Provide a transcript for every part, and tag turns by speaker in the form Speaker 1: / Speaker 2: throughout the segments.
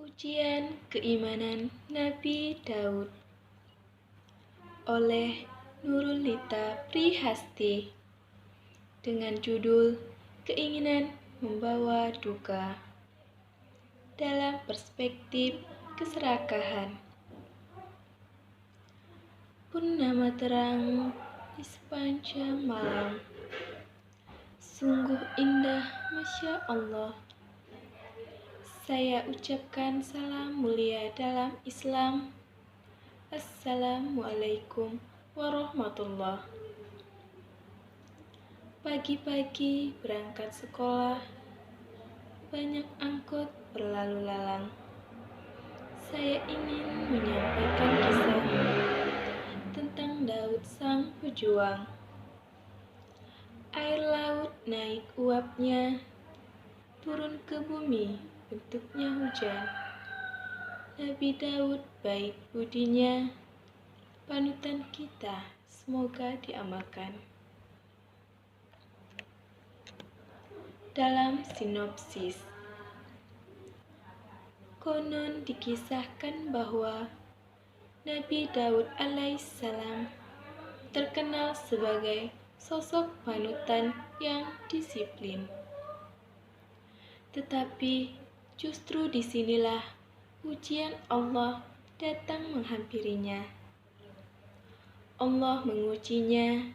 Speaker 1: Ujian Keimanan Nabi Daud oleh Nurulita Prihasti dengan judul Keinginan Membawa Duka dalam Perspektif Keserakahan. Purnama terang di sepanjang malam, sungguh indah, Masya Allah. Saya ucapkan salam mulia dalam Islam. Assalamualaikum warahmatullah. Pagi-pagi berangkat sekolah, banyak angkot berlalu lalang. Saya ingin menyampaikan kisah tentang Daud sang pejuang. Air laut naik uapnya, turun ke bumi bentuknya hujan. Nabi Daud baik budinya, panutan kita semoga diamalkan. Dalam sinopsis, konon dikisahkan bahwa Nabi Daud alaihissalam terkenal sebagai sosok panutan yang disiplin. Tetapi justru disinilah ujian Allah datang menghampirinya. Allah mengujinya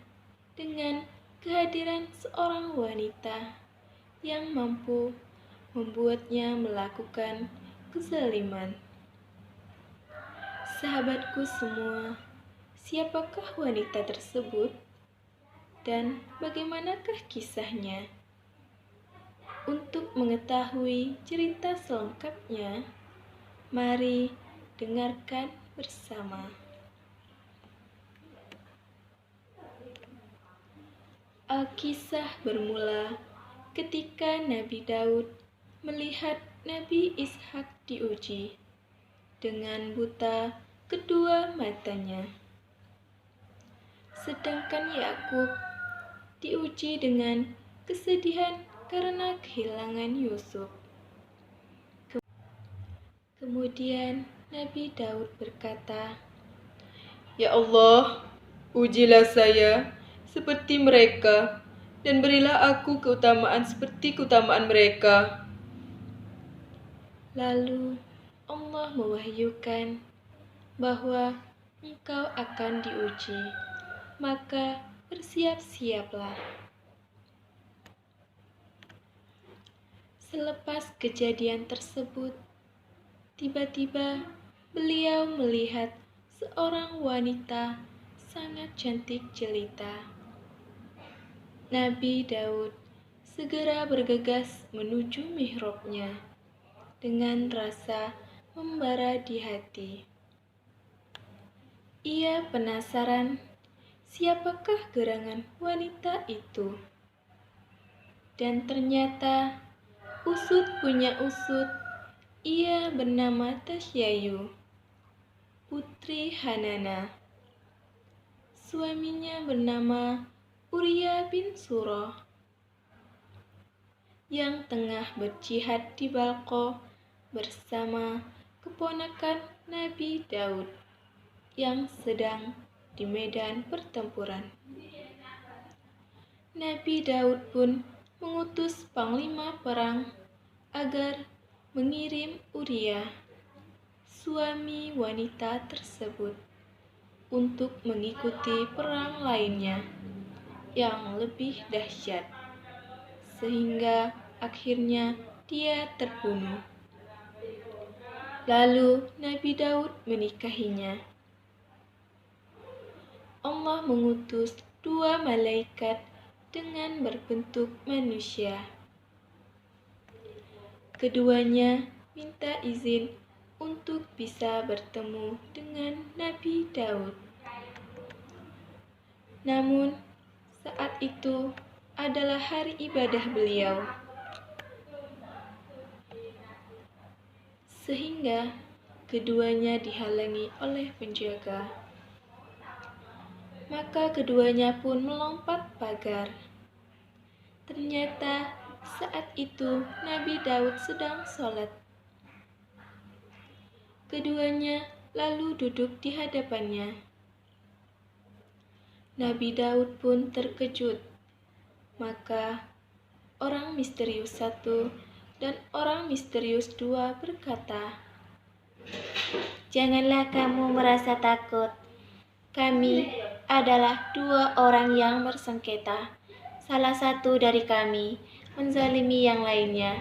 Speaker 1: dengan kehadiran seorang wanita yang mampu membuatnya melakukan kezaliman. Sahabatku semua, siapakah wanita tersebut dan bagaimanakah kisahnya? Untuk mengetahui cerita selengkapnya, mari dengarkan bersama. Alkisah bermula ketika Nabi Daud melihat Nabi Ishak diuji dengan buta kedua matanya. Sedangkan Yakub diuji dengan kesedihan karena kehilangan Yusuf. Kemudian Nabi Daud berkata, "Ya Allah, ujilah saya seperti mereka dan berilah aku keutamaan seperti keutamaan mereka." Lalu Allah mewahyukan bahwa engkau akan diuji, maka bersiap-siaplah. Selepas kejadian tersebut, tiba-tiba beliau melihat seorang wanita sangat cantik jelita. Nabi Daud segera bergegas menuju mihrabnya dengan rasa membara di hati. Ia penasaran siapakah gerangan wanita itu. Dan ternyata usut punya usut, ia bernama Tasyayu, putri Hanana. Suaminya bernama Uria bin Surah, yang tengah berjihad di Balqa bersama keponakan Nabi Daud yang sedang di medan pertempuran. Nabi Daud pun mengutus panglima perang agar mengirim Uria, suami wanita tersebut, untuk mengikuti perang lainnya yang lebih dahsyat, sehingga akhirnya dia terbunuh. Lalu Nabi Daud menikahinya. Allah mengutus 2 malaikat dengan berbentuk manusia. Keduanya minta izin untuk bisa bertemu dengan Nabi Daud. Namun, saat itu adalah hari ibadah beliau, sehingga keduanya dihalangi oleh penjaga. Maka keduanya pun melompat pagar. Ternyata saat itu Nabi Daud sedang sholat. Keduanya lalu duduk di hadapannya. Nabi Daud pun terkejut. Maka orang misterius 1 dan orang misterius 2 berkata,
Speaker 2: "Janganlah kamu merasa takut. Kami adalah 2 orang yang bersengketa. Salah satu dari kami menzalimi yang lainnya.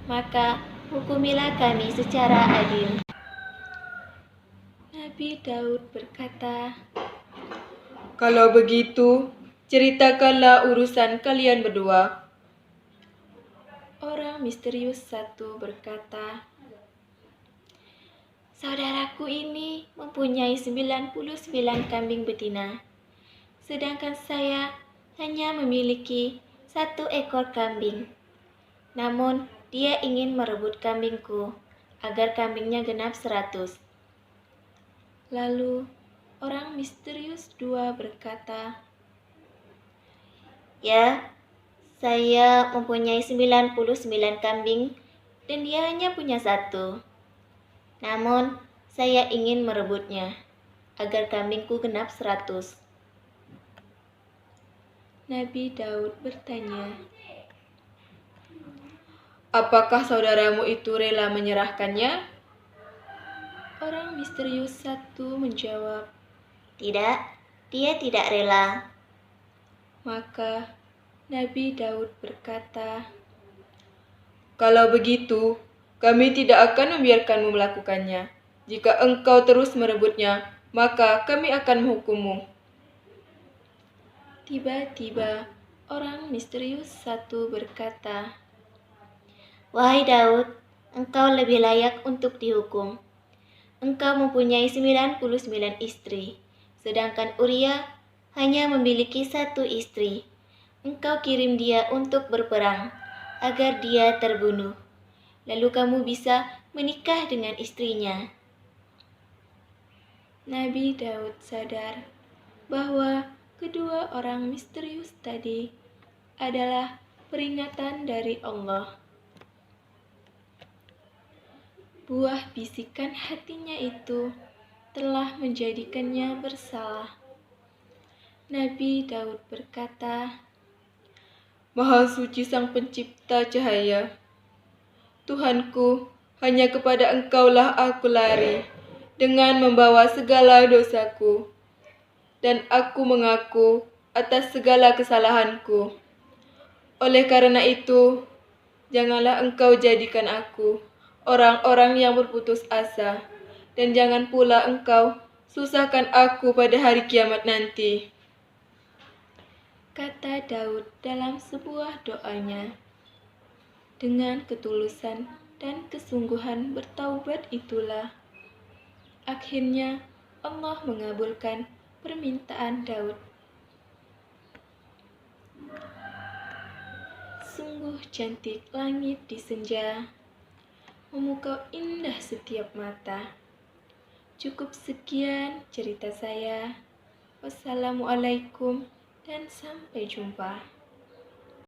Speaker 2: Maka hukumilah kami secara adil."
Speaker 1: Nabi Daud berkata,
Speaker 3: "Kalau begitu, ceritakanlah urusan kalian berdua."
Speaker 1: Orang misterius 1 berkata,
Speaker 2: "Saudaraku ini mempunyai 99 kambing betina, sedangkan saya hanya memiliki 1 ekor kambing. Namun dia ingin merebut kambingku agar kambingnya genap 100.
Speaker 1: Lalu orang misterius 2 berkata,
Speaker 2: Ya, saya mempunyai 99 kambing dan dia hanya punya 1. Namun saya ingin merebutnya agar kambingku genap 100.
Speaker 1: Nabi Daud bertanya,
Speaker 3: "Apakah saudaramu itu rela menyerahkannya?"
Speaker 1: Orang misterius 1 menjawab,
Speaker 2: Tidak, dia tidak rela.
Speaker 1: Maka Nabi Daud berkata,
Speaker 3: "Kalau begitu, kami tidak akan membiarkanmu melakukannya. Jika engkau terus merebutnya, maka kami akan menghukummu."
Speaker 1: Tiba-tiba orang misterius 1 berkata,
Speaker 2: Wahai Daud, engkau lebih layak untuk dihukum. Engkau mempunyai 99 istri, sedangkan Uria hanya memiliki 1 istri. Engkau kirim dia untuk berperang, agar dia terbunuh. Lalu kamu bisa menikah dengan istrinya.
Speaker 1: Nabi Daud sadar bahwa kedua orang misterius tadi adalah peringatan dari Allah. Buah bisikan hatinya itu telah menjadikannya bersalah. Nabi Daud berkata,
Speaker 3: Maha suci Sang Pencipta cahaya. Tuhanku, hanya kepada Engkaulah aku lari, dengan membawa segala dosaku. Dan aku mengaku atas segala kesalahanku. Oleh karena itu, janganlah Engkau jadikan aku orang-orang yang berputus asa, dan jangan pula Engkau susahkan aku pada hari kiamat nanti.
Speaker 1: kata Daud dalam sebuah doanya. Dengan ketulusan dan kesungguhan bertaubat itulah, akhirnya Allah mengabulkan permintaan Daud. Sungguh cantik langit di senja, memukau indah setiap mata. Cukup sekian cerita saya. Wassalamualaikum dan sampai jumpa.